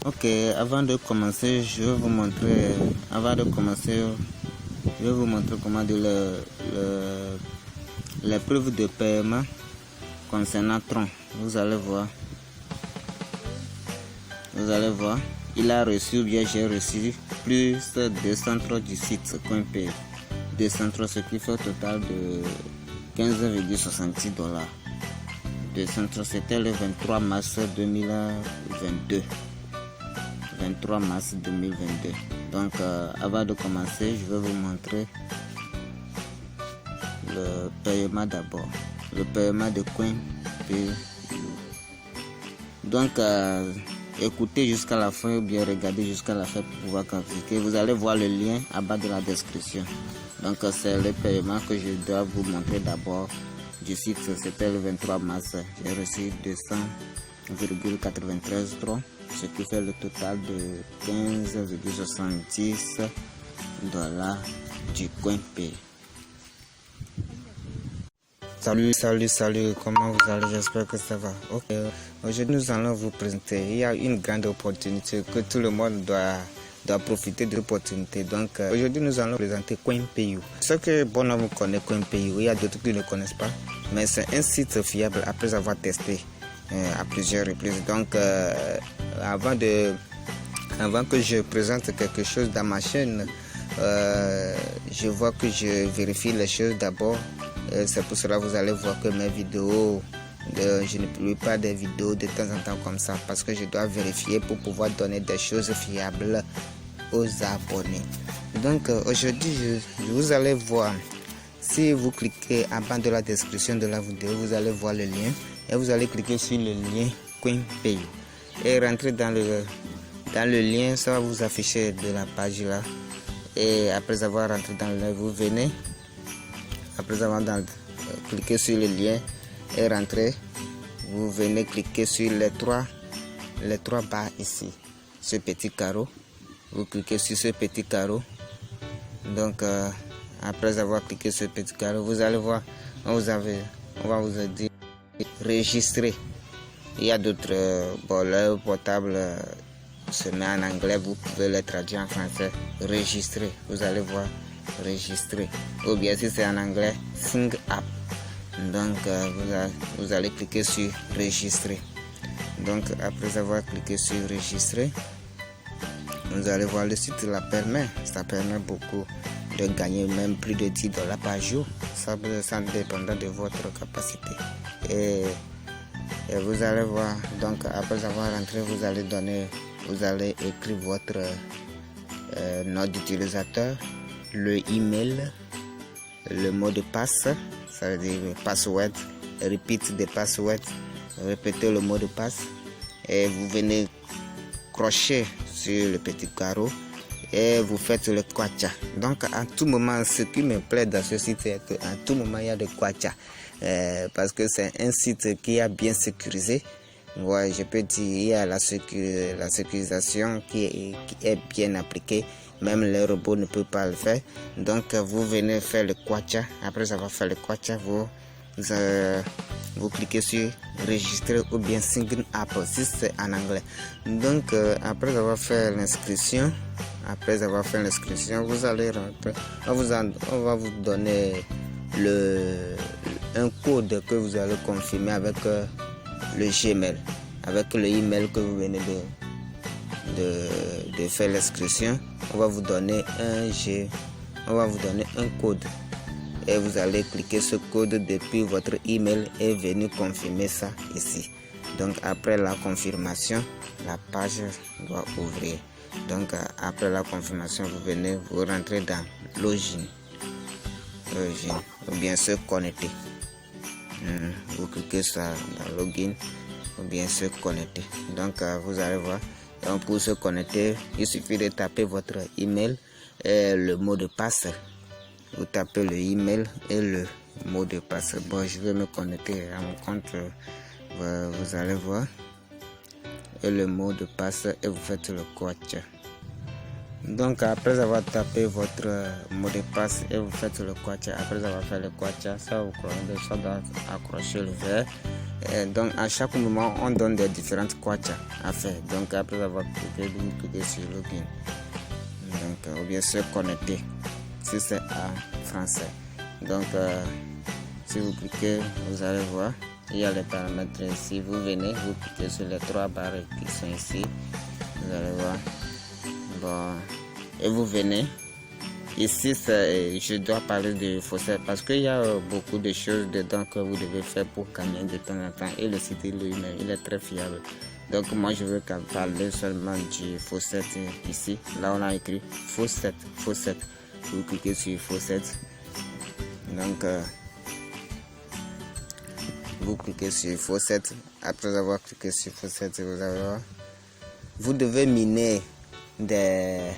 Ok, avant de commencer, je vais vous montrer, comment dire les preuves de paiement concernant Tron. Vous allez voir, il a reçu, bien j'ai reçu plus de 203 du site CoinPay. 203, ce qui fait au total de 15,66 $. 203, c'était le 23 mars 2022. 23 mars 2022. Donc avant de commencer, je vais vous montrer le paiement d'abord. Le paiement de CoinPay. Donc écoutez jusqu'à la fin ou bien regardez jusqu'à la fin pour pouvoir cliquer. Vous allez voir le lien en bas de la description. Donc c'est le paiement que je dois vous montrer d'abord du site. C'était le 23 mars. J'ai reçu 200,93 $, ce qui fait le total de 15,70 $ du CoinPay. Salut, comment vous allez? J'espère que ça va. Ok, aujourd'hui nous allons vous présenter. Il y a une grande opportunité que tout le monde doit profiter de l'opportunité. Donc aujourd'hui nous allons présenter CoinPay. Ce que bon nombre connaît CoinPay, il y a d'autres qui ne connaissent pas, mais c'est un site fiable après avoir testé à plusieurs reprises. Donc avant que je présente quelque chose dans ma chaîne, je vois que je vérifie les choses d'abord. C'est pour cela que vous allez voir que mes vidéos, je ne publie pas des vidéos de temps en temps comme ça, parce que je dois vérifier pour pouvoir donner des choses fiables aux abonnés. Donc aujourd'hui, vous allez voir, si vous cliquez en bas de la description de la vidéo, vous allez voir le lien et vous allez cliquer sur le lien CoinPay et rentrer dans le lien. Ça va vous afficher de la page là, et après avoir rentré dans le lien, vous venez, après avoir cliqué sur le lien et rentrer, vous venez cliquer sur les trois barres ici, ce petit carreau. Vous cliquez sur ce petit carreau. Donc après avoir cliqué sur ce petit carreau, vous allez voir, on va vous dire registrer. Il y a d'autres le portable se met en anglais, vous pouvez le traduire en français. Registrer, vous allez voir registrer, ou bien si c'est en anglais, sign up. Donc vous allez cliquer sur registrer. Donc après avoir cliqué sur registrer, vous allez voir le site ça permet beaucoup de gagner, même plus de 10 $ par jour, ça dépendant de votre capacité. Et vous allez voir, donc après avoir rentré, vous allez écrire votre nom d'utilisateur, le email, le mot de passe, ça veut dire password, repeat the password, répétez le mot de passe, et vous venez crocher sur le petit carreau et vous faites le kwacha. Donc à tout moment, ce qui me plaît dans ce site, c'est qu'à tout moment il y a de kwacha, parce que c'est un site qui est bien sécurisé. Ouais, je peux dire, il y a la sécurisation qui est bien appliquée. Même les robots ne peuvent pas le faire. Donc vous venez faire le kwacha. Après avoir fait le kwacha, vous cliquez sur registrer ou bien sign up si c'est en anglais. Donc après avoir fait l'inscription, vous allez rentrer. On va vous donner un code que vous allez confirmer avec le Gmail, avec le email que vous venez de faire l'inscription. On va vous donner un code et vous allez cliquer ce code depuis votre email et venir confirmer ça ici. Donc après la confirmation, la page doit ouvrir. Donc après la confirmation, vous rentrez dans login ou bien se connecter. Vous cliquez sur dans login ou bien se connecter. Donc vous allez voir. Donc pour se connecter, il suffit de taper votre email et le mot de passe. Vous tapez le email et le mot de passe. Bon, je vais me connecter à mon compte. Vous allez voir. Et le mot de passe et vous faites le kwacha. Donc après avoir tapé votre mot de passe et vous faites le kwacha, après avoir fait le kwacha, ça doit accrocher le verre Donc à chaque moment, on donne des différentes quachas à faire. Donc après avoir cliqué, vous cliquez sur login. Donc ou bien se connecter, si c'est en français. Donc si vous cliquez, vous allez voir, il y a les paramètres ici. Vous venez, vous cliquez sur les 3 barres qui sont ici. Vous allez voir. Bon, et vous venez. Ici, je dois parler de faussaire parce qu'il y a beaucoup de choses dedans que vous devez faire pour gagner de temps en temps. Et le site lui-même, il est très fiable. Donc moi, je veux parler seulement du faussaire ici. Là, on a écrit faussaire. Vous cliquez sur faussaire. Donc, vous cliquez sur faussaire. Après avoir cliqué sur faussaire, vous allez voir. Vous devez miner des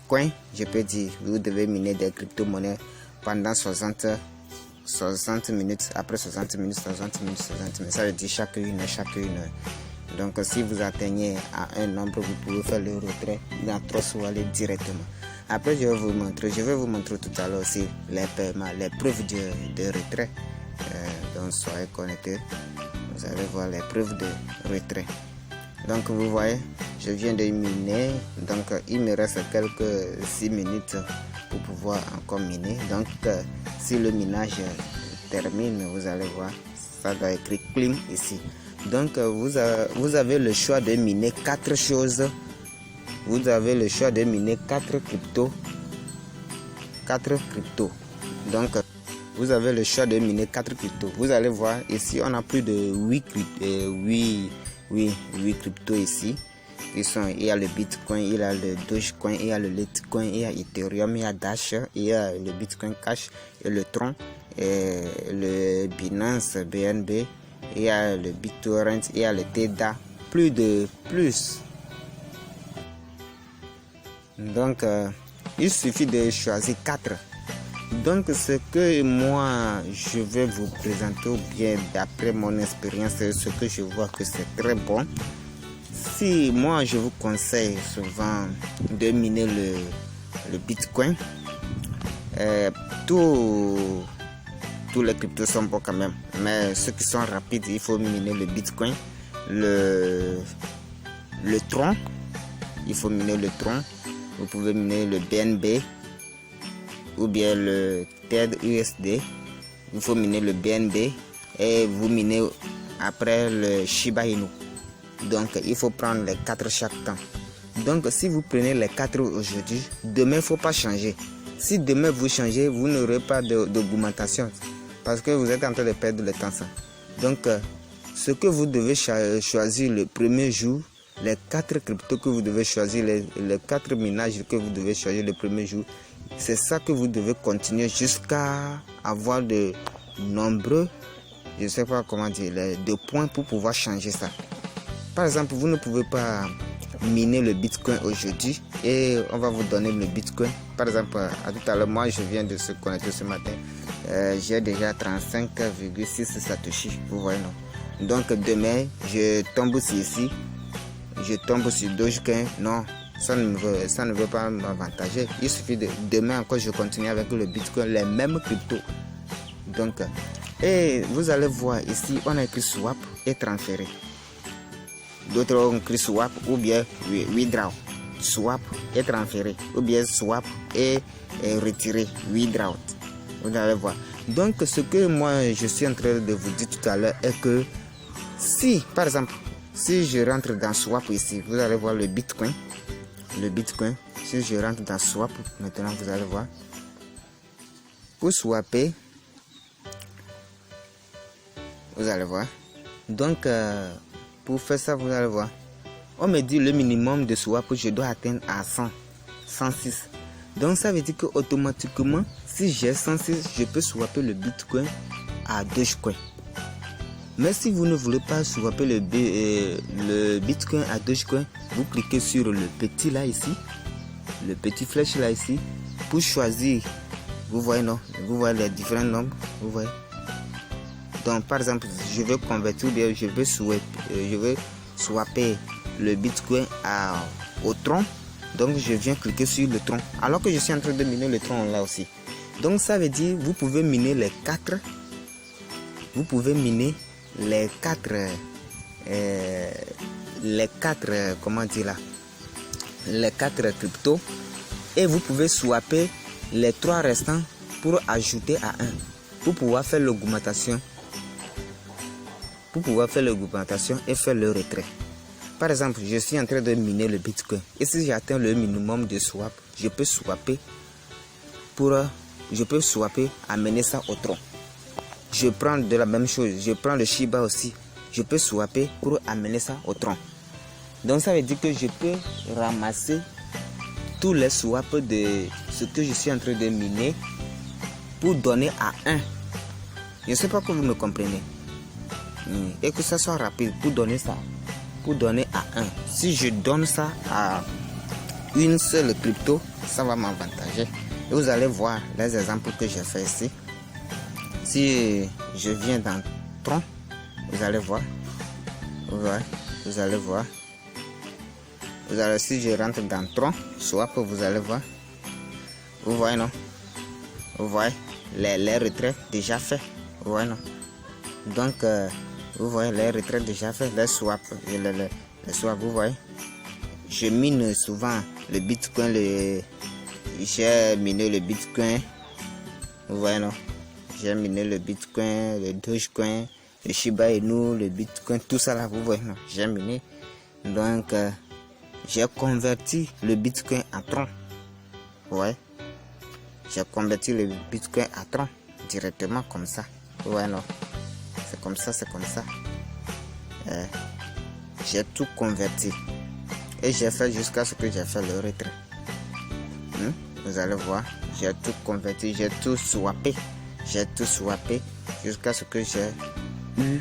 coins, je peux dire. Vous devez miner des crypto-monnaies pendant 60 minutes. Après 60 minutes. Ça veut dire chaque une heure. Donc si vous atteignez à un nombre, vous pouvez faire le retrait dans Trust Wallet directement. Après je vais vous montrer tout à l'heure aussi les paiements, les preuves de retrait. Donc soyez connectés, vous allez voir les preuves de retrait. Donc vous voyez, je viens de miner, donc il me reste quelques 6 minutes pour pouvoir encore miner. Donc si le minage termine, vous allez voir, ça doit écrire clean ici. Donc vous avez le choix de miner 4 choses. Vous avez le choix de miner 4 cryptos. Donc vous avez le choix de miner 4 cryptos. Vous allez voir ici, on a plus de 8 cryptos ici. Il y a le Bitcoin, il y a le Dogecoin, il y a le Litecoin, il y a Ethereum, il y a Dash, il y a le Bitcoin Cash, et le Tron, et le Binance BNB, il y a le BitTorrent, il y a le TEDA, plus. Donc il suffit de choisir 4. Donc ce que moi je vais vous présenter, ou bien d'après mon expérience, ce que je vois que c'est très bon. Si moi je vous conseille souvent de miner le Bitcoin, tous les cryptos sont bons quand même, mais ceux qui sont rapides, il faut miner le Bitcoin, le Tron, il faut miner le Tron. Vous pouvez miner le BNB ou bien le TED-USD. Il faut miner le BNB et vous minez après le Shiba Inu. Donc il faut prendre les 4 chaque temps. Donc si vous prenez les 4 aujourd'hui, demain il ne faut pas changer. Si demain vous changez, vous n'aurez pas d'augmentation parce que vous êtes en train de perdre le temps. Donc ce que vous devez choisir le premier jour, les 4 cryptos que vous devez choisir, les 4 minages que vous devez choisir le premier jour, c'est ça que vous devez continuer jusqu'à avoir de nombreux, je ne sais pas comment dire, de points pour pouvoir changer ça. Par exemple, vous ne pouvez pas miner le Bitcoin aujourd'hui et on va vous donner le Bitcoin. Par exemple, à tout à l'heure, moi je viens de se connecter ce matin. J'ai déjà 35,6 Satoshi, vous voyez non. Donc demain, je tombe ici. Je tombe sur Dogecoin, non, ça ne veut pas m'avantager. Il suffit de demain encore je continue avec le Bitcoin, les mêmes cryptos. Donc, et vous allez voir ici, on a écrit swap et transférer. D'autres ont écrit swap ou bien withdraw. Swap et transférer, ou bien swap et retirer, withdraw. Vous allez voir. Donc, ce que moi je suis en train de vous dire tout à l'heure est que si, par exemple, si je rentre dans swap ici, vous allez voir le Bitcoin. Si je rentre dans swap, maintenant vous allez voir. Pour swapper, vous allez voir. Donc, pour faire ça, vous allez voir. On me dit le minimum de swap que je dois atteindre à 106. Donc, ça veut dire que automatiquement, si j'ai 106, je peux swapper le Bitcoin à Dogecoin. Mais si vous ne voulez pas swapper le Bitcoin à Dogecoin, vous cliquez sur le petit là ici, le petit flèche là ici, pour choisir. Vous voyez non? Vous voyez les différents nombres, vous voyez. Donc par exemple, je veux convertir, ou bien je veux swapper le Bitcoin au Tron. Donc je viens cliquer sur le Tron, alors que je suis en train de miner le Tron là aussi. Donc ça veut dire vous pouvez miner les 4 vous pouvez miner les quatre comment dire là, les 4 cryptos, et vous pouvez swapper les 3 restants pour ajouter à 1 pour pouvoir faire l'augmentation, et faire le retrait. Par exemple, je suis en train de miner le Bitcoin, et si j'atteins le minimum de swap, je peux swapper, amener ça au tronc. Je prends de la même chose, je prends le Shiba aussi, je peux swapper pour amener ça au tronc. Donc ça veut dire que je peux ramasser tous les swaps de ce que je suis en train de miner pour donner à 1. Je ne sais pas que vous me comprenez. Et que ça soit rapide pour donner ça. Pour donner à 1. Si je donne ça à une seule crypto, ça va m'avantager. Et vous allez voir les exemples que j'ai fait ici. Si je viens dans Tron, vous allez voir. Vous allez voir. Si je rentre dans Tron, swap, vous allez voir. Vous voyez, non? Vous voyez les retraits déjà faits. Vous voyez, non? Donc, vous voyez les retraits déjà faits, les swaps, les swaps, vous voyez. Je mine souvent le Bitcoin, j'ai miné le Bitcoin. Vous voyez, non? J'ai miné le Bitcoin, le Dogecoin, le Shiba Inu, le Bitcoin, tout ça là, vous voyez, non? J'ai miné. Donc, j'ai converti le Bitcoin en Tron. Ouais. J'ai converti le Bitcoin à Tron directement comme ça. Ouais, non. C'est comme ça. J'ai tout converti. Et j'ai fait jusqu'à ce que j'ai fait le retrait. Vous allez voir. J'ai tout converti. J'ai tout swappé. Jusqu'à ce que j'ai eu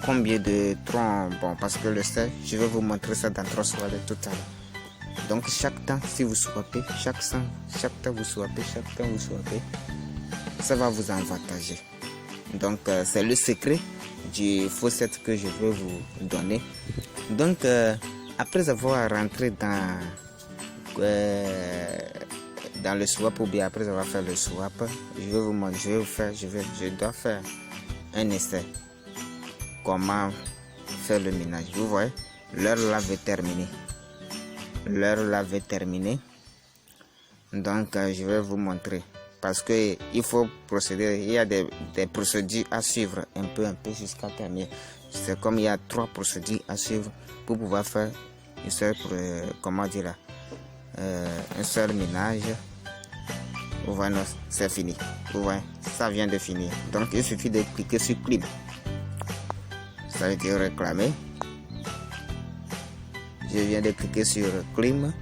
combien de troncs. Bon, parce que le sel, je vais vous montrer ça dans 3 soirées tout à l'heure. Donc chaque temps, si vous swappez, chaque temps vous swappez, ça va vous avantager. Donc c'est le secret du faucet que je vais vous donner. Donc après avoir rentré dans le swap, ou bien après avoir fait le swap, je vais vous montrer, je dois faire un essai. Comment faire le minage. Vous voyez, l'heure l'avait terminé. Donc je vais vous montrer, parce que il faut procéder. Il y a des procédures à suivre un peu jusqu'à terminer. C'est comme il y a 3 procédures à suivre pour pouvoir faire une seule, comment dire là, un seul minage. Vous voyez, c'est fini. Vous voyez, ça vient de finir. Donc il suffit de cliquer sur Claim. Ça veut dire réclamer. Je viens de cliquer sur Claim.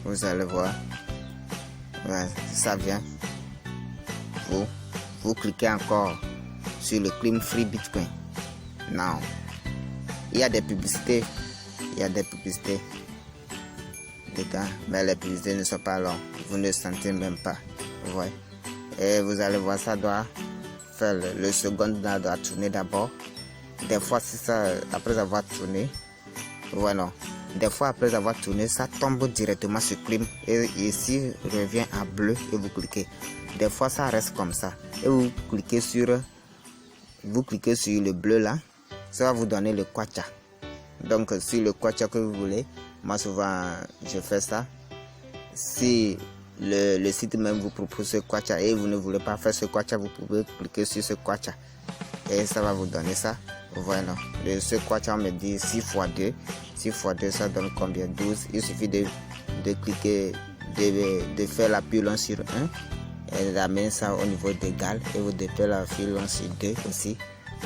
Vous allez voir. Ouais, ça vient. Vous cliquez encore sur le Claim Free Bitcoin. Non. Il y a des publicités. Dedans, mais les publicités ne sont pas longues. Vous ne sentez même pas. Vous voyez. Et vous allez voir, ça doit faire le second doit tourner d'abord. Des fois, c'est ça, après avoir tourné, voilà. Des fois, après avoir tourné, ça tombe directement sur Claim et ici revient en bleu et vous cliquez. Des fois, ça reste comme ça et vous cliquez sur le bleu là, ça va vous donner le kwacha. Donc, sur le kwacha que vous voulez, moi souvent je fais ça. Si le site même vous propose ce kwacha et vous ne voulez pas faire ce kwacha, vous pouvez cliquer sur ce kwacha et ça va vous donner ça. Voilà, ce kwacha on me dit 6 x 2. 6 x 2 ça donne combien? 12. Il suffit de cliquer, de faire la pile sur 1 et d'amener ça au niveau d'égal, et vous déplacez la pile sur 2 aussi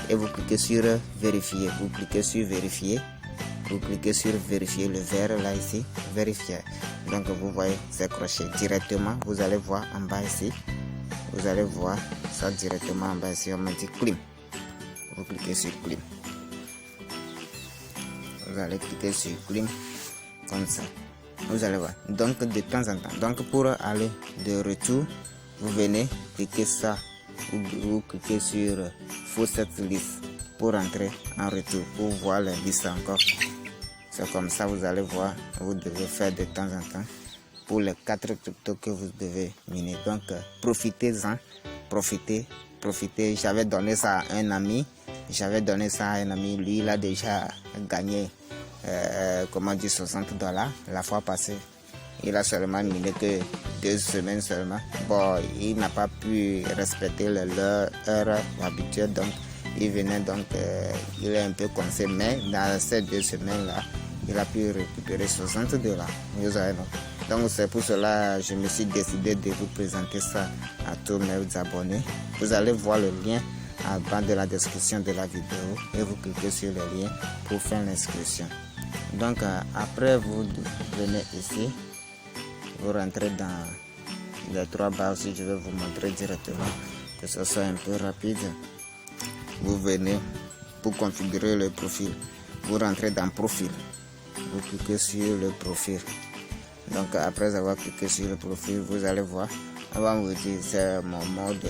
et vous cliquez sur vérifier. Vous cliquez sur vérifier le vert là ici, vérifier. Donc vous voyez, c'est croché directement. Vous allez voir en bas ici, vous allez voir ça directement en bas ici. On me dit Claim. Vous cliquez sur Claim. Vous allez cliquer sur Claim comme ça. Vous allez voir. Donc de temps en temps. Donc pour aller de retour, vous venez cliquer ça. Vous cliquez sur Faucet List pour entrer en retour, pour voir la liste encore. C'est comme ça, vous allez voir. Vous devez faire de temps en temps pour les 4 cryptos que vous devez miner. Donc profitez-en, profitez profiter. J'avais donné ça à un ami. Lui, il a déjà gagné, $60 la fois passée. Il a seulement miné que 2 semaines seulement. Bon, il n'a pas pu respecter leur heure habituelle, donc il venait, donc il est un peu coincé. Mais dans ces 2 semaines-là, il a pu récupérer $60. Vous savez, non? Donc c'est pour cela que je me suis décidé de vous présenter ça à tous mes abonnés. Vous allez voir le lien en bas de la description de la vidéo et vous cliquez sur le lien pour faire l'inscription. Donc après vous venez ici, vous rentrez dans les 3 barres. Si je vais vous montrer directement, que ce soit un peu rapide. Vous venez pour configurer le profil, vous rentrez dans profil, vous cliquez sur le profil. Donc après avoir cliqué sur le profil, vous allez voir, avant vous dire c'est mon mode,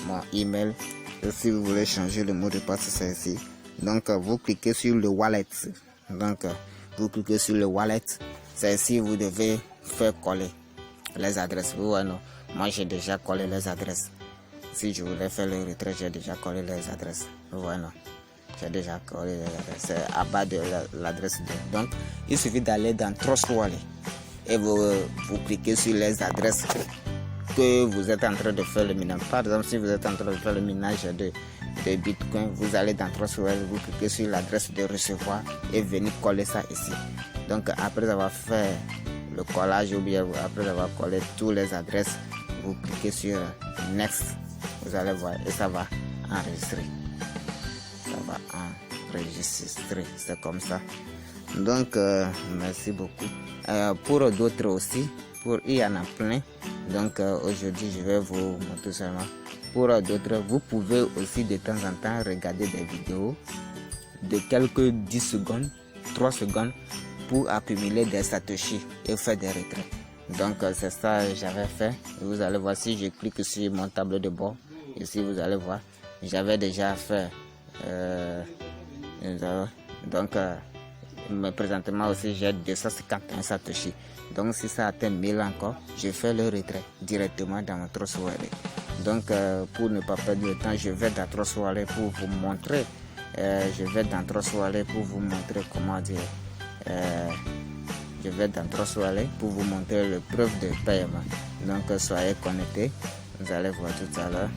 mon email. Et si vous voulez changer le mot de passe, c'est ici. Donc vous cliquez sur le wallet. C'est ici vous devez faire coller les adresses. Vous voyez, non? Moi j'ai déjà collé les adresses. Si je voulais faire le retrait, j'ai déjà collé les adresses. Vous voyez, non? J'ai déjà collé les adresses. C'est à bas de l'adresse. Donc il suffit d'aller dans Trust Wallet et vous cliquez sur les adresses que vous êtes en train de faire le minage. Par exemple, si vous êtes en train de faire le minage de Bitcoin, vous allez dans Trust Wallet, vous cliquez sur l'adresse de recevoir et venez coller ça ici. Donc après avoir fait le collage ou bien après avoir collé toutes les adresses, vous cliquez sur Next. Vous allez voir et ça va enregistrer. C'est comme ça. Donc merci beaucoup. Pour d'autres aussi, il y en a plein. Donc aujourd'hui je vais vous montrer seulement. Pour d'autres, vous pouvez aussi de temps en temps regarder des vidéos de quelques 10 secondes, 3 secondes pour accumuler des satoshi et faire des retraits. Donc c'est ça que j'avais fait. Vous allez voir, si je clique sur mon tableau de bord, ici vous allez voir, j'avais déjà fait. Donc mais présentement aussi j'ai 251 satoshi. Donc si ça atteint 1000 encore, je fais le retrait directement dans mon Trust Wallet. Donc pour ne pas perdre de temps, je vais dans Trust Wallet pour vous montrer. Comment dire. Je vais dans Trust Wallet pour vous montrer le preuve de paiement. Donc soyez connectés. Vous allez voir tout à l'heure.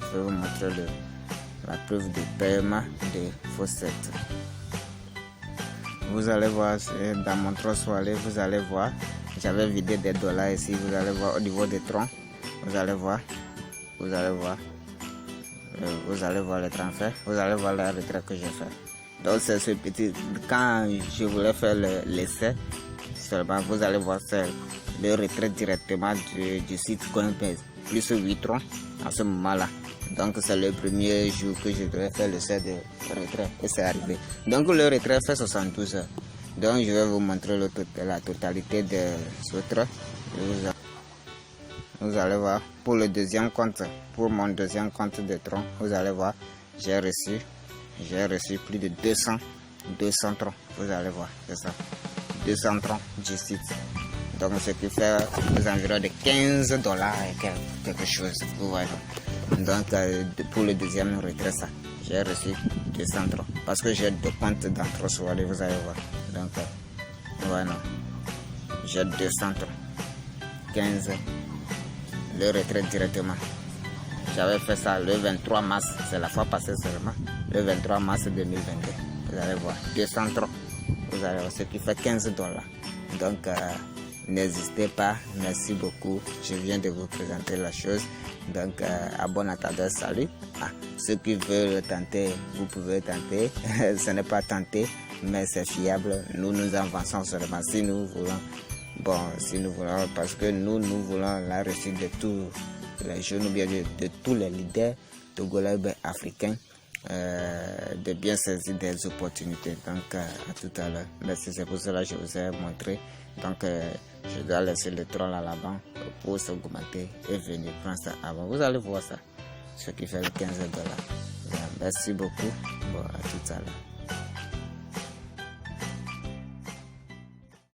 Je vais vous montrer la preuve de paiement de Faucet. Vous allez voir dans mon Trust Wallet, vous allez voir, j'avais vidé des dollars ici. Vous allez voir au niveau des troncs, vous allez voir les transferts, vous allez voir les retraits que j'ai fait. Donc c'est ce petit, quand je voulais faire l'essai seulement, vous allez voir le retrait directement du site Coinbase, plus 8 troncs à ce moment-là. Donc c'est le premier jour que je devais faire l'essai de retrait et c'est arrivé. Donc le retrait fait 72 heures. Donc je vais vous montrer la totalité des autres. Vous allez voir, pour le deuxième compte, pour mon deuxième compte de tronc, vous allez voir, j'ai reçu plus de 200 troncs. Vous allez voir, c'est ça, 200 troncs du site. Donc ce qui fait aux environs de $15 et quelque chose. Vous voyez. Donc pour le deuxième retrait, ça, j'ai reçu 200 troncs. Parce que j'ai 2 comptes dans Trust Wallet, vous allez voir. Donc voilà, j'ai 200 troncs. 15 le retrait directement. J'avais fait ça le 23 mars, c'est la fois passée seulement, le 23 mars 2022. Vous allez voir, 200 troncs. Vous allez voir, ce qui fait $15. Donc n'hésitez pas, merci beaucoup. Je viens de vous présenter la chose. Donc à bon entendeur, salut. Ceux qui veulent tenter, vous pouvez tenter. Ce n'est pas tenté, mais c'est fiable. Nous avançons seulement si nous voulons. Parce que nous voulons la réussite de tous les jeunes ou bien de tous les leaders togolais africains, de bien saisir des opportunités. Donc à tout à l'heure. Merci, c'est pour cela que je vous ai montré. Donc je dois laisser le troll à l'avant pour s'augmenter et venir prendre ça avant. Vous allez voir ça, ce qui fait $15. Merci beaucoup. Bon, à tout à l'heure.